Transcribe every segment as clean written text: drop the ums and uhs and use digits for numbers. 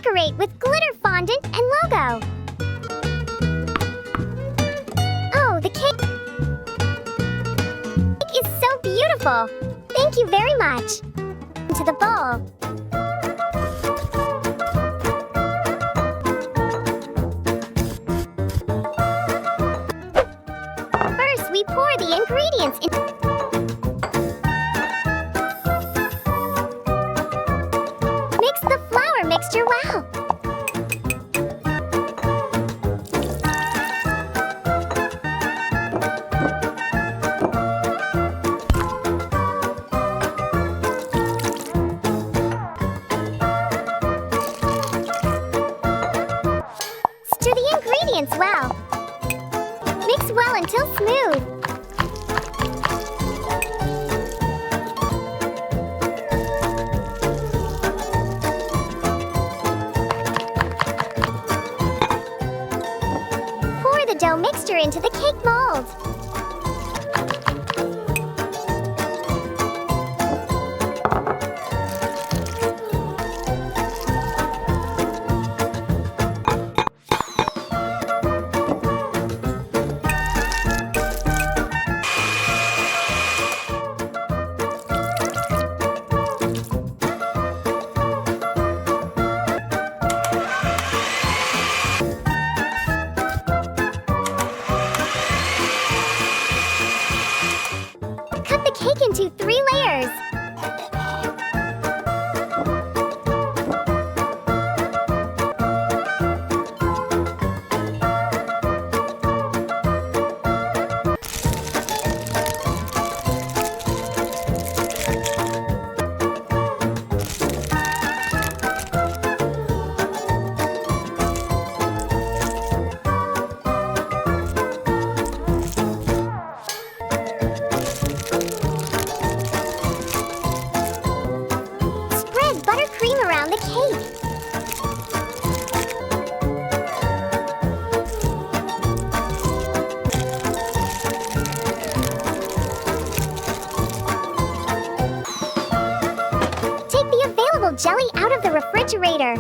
Decorate with glitter fondant and logo. Oh, the cake is so beautiful. Thank you very much. Into the bowl. First, we pour the ingredients in. Mix the flour mixture well. Stir the ingredients well. Mix well until smooth. Pour the dough mixture into the cake mold. Cut the cake into 3 layers. Spread buttercream around the cake. Take the available jelly out of the refrigerator.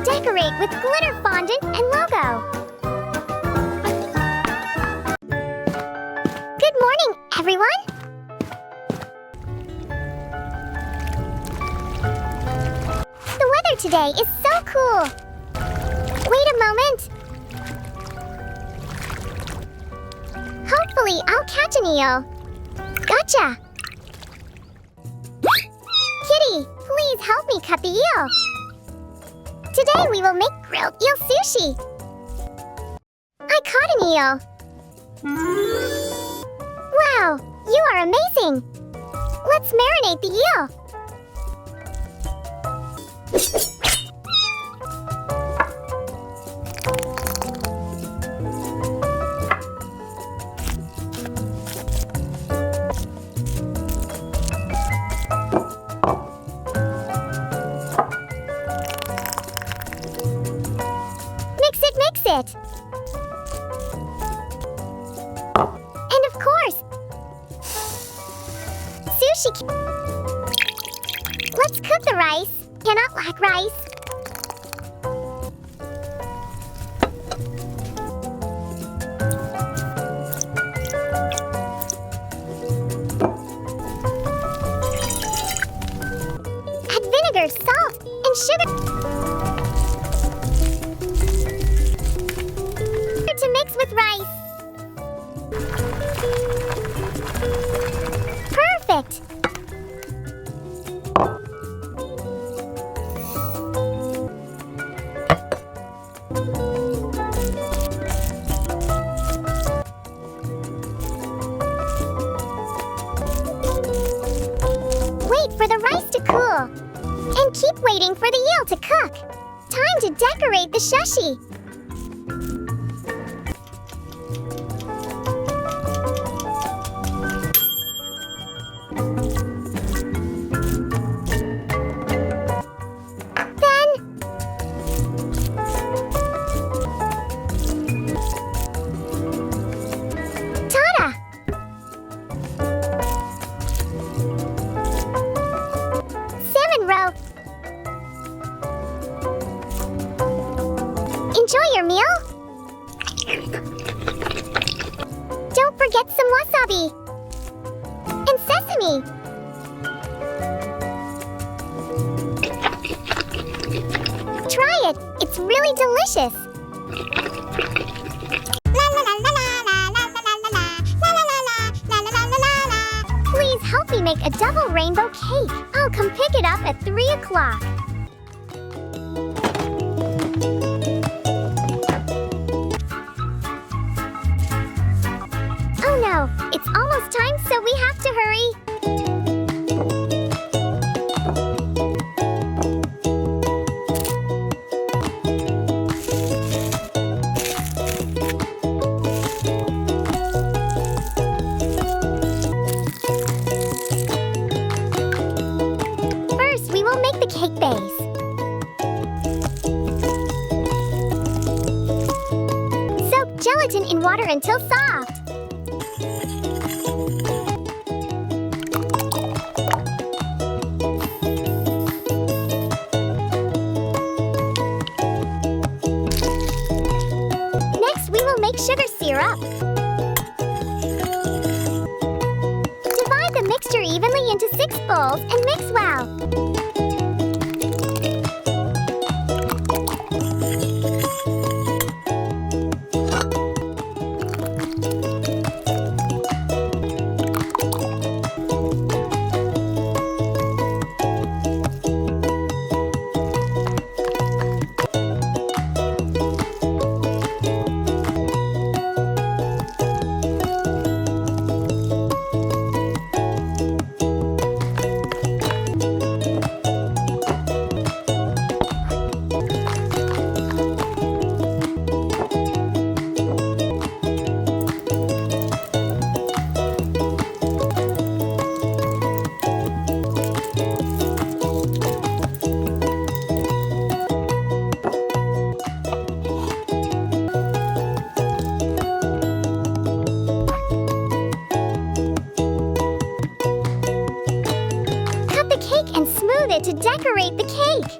Decorate with glitter fondant and logo. Good morning, everyone. The weather today is so cool. Wait a moment. Hopefully, I'll catch an eel. Gotcha. Kitty, please help me cut the eel. Today we will make grilled eel sushi. I caught an eel. Wow, you are amazing. Let's marinate the eel. Mix it. And of course, sushi. Let's cook the rice. Cannot lack rice. Add vinegar, salt, and sugar. To mix with rice. Perfect. Wait for the rice to cool. And keep waiting for the eel to cook. Time to decorate the sushi. really delicious. Please help me make a double rainbow cake. I'll come pick it up at 3 o'clock. Oh no, it's almost time, so we have to hurry. First, we will make the cake base. Soak gelatin in water until soft. Next, we will make sugar syrup. Divide the mixture evenly into 6 bowls and mix well. And smooth it to decorate the cake.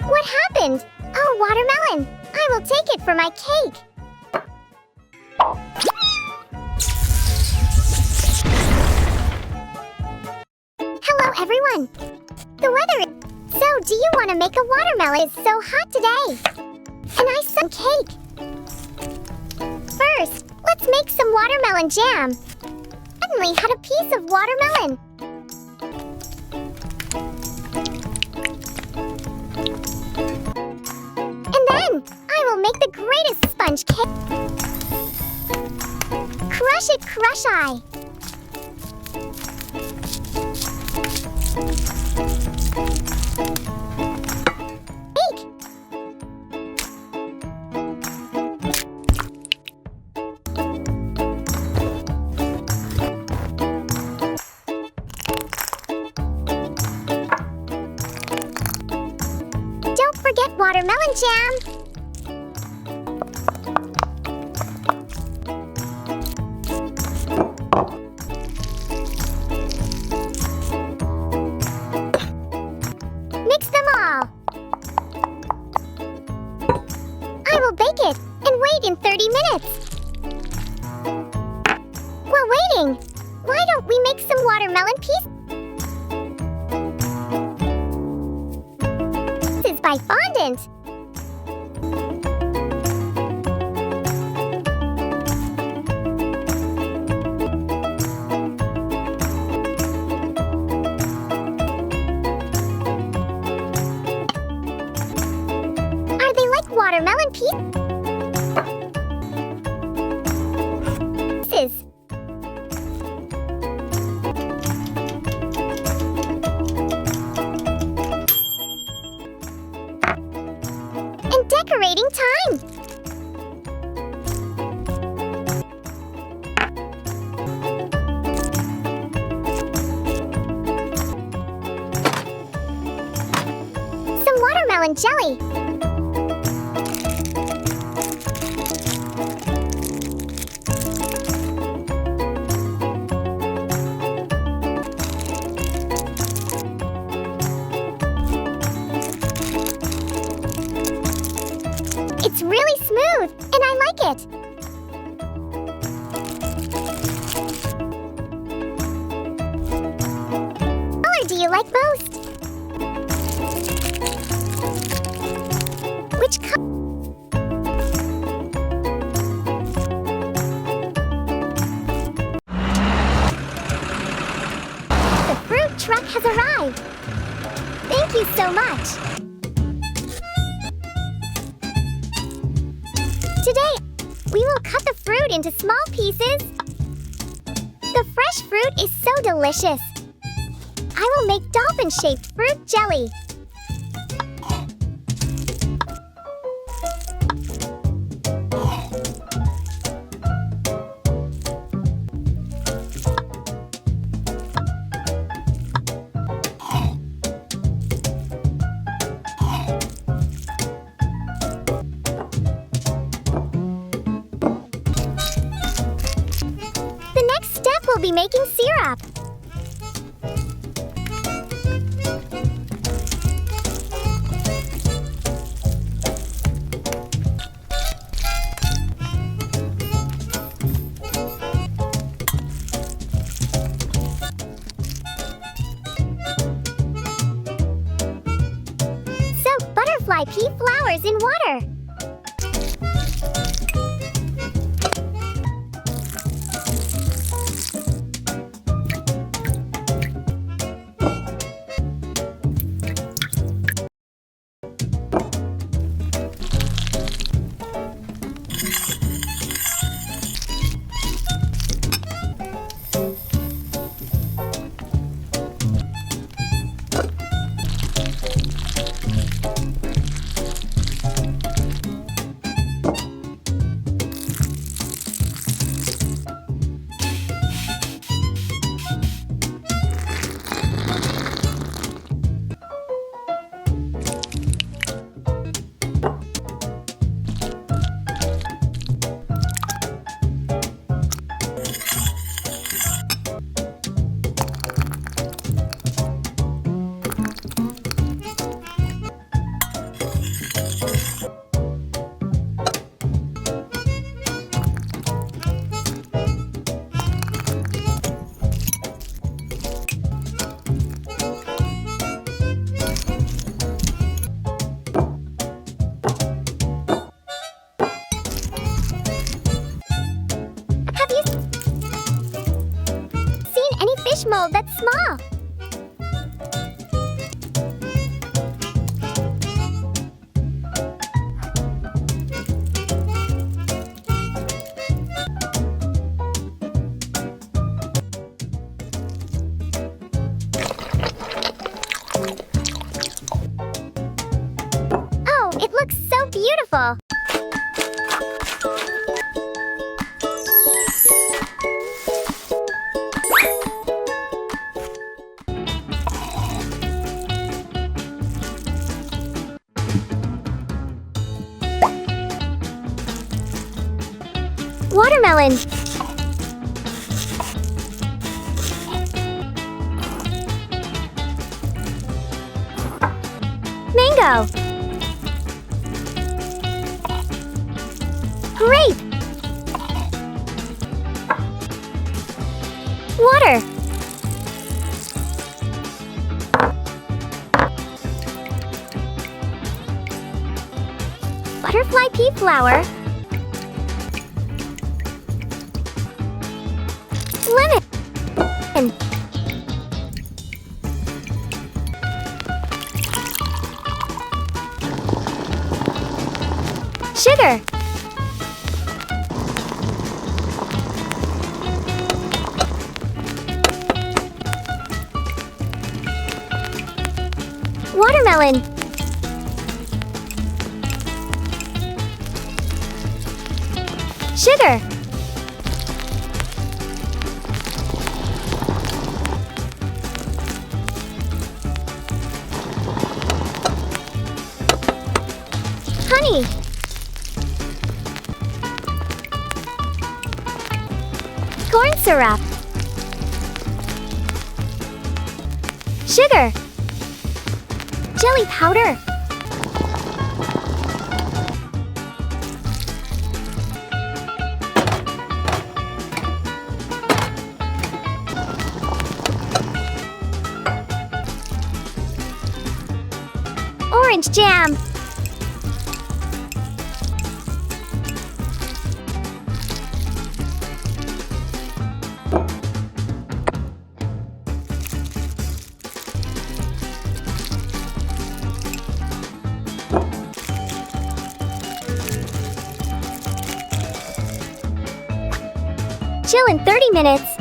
What happened? Oh, watermelon! I will take it for my cake! Hello, everyone! The weather is... So, do you want to make a watermelon? It's so hot today! And I some cake! First, let's make some watermelon jam! Suddenly had a piece of watermelon! And then, I will make the greatest sponge cake! Crush it, crush I! Don't forget watermelon jam! Mix them all. I will bake it and wait in 30 minutes. While waiting, why don't we make some watermelon pieces? try fondant. Are they like watermelon pieces? And decorating time! Some watermelon jelly. It's really smooth, and I like it. What color do you like most? Which color? The fruit truck has arrived. Thank you so much. Today, we will cut the fruit into small pieces. The fresh fruit is so delicious. I will make dolphin-shaped fruit jelly. We'll be making syrup. Soak butterfly pea flowers in water. Fish mold that's small. Oh, it looks so beautiful. Watermelon. Mango. Grape. Water. flour, lemon, sugar, watermelon, sugar, honey, corn syrup, sugar, jelly powder, orange jam, chill in 30 minutes.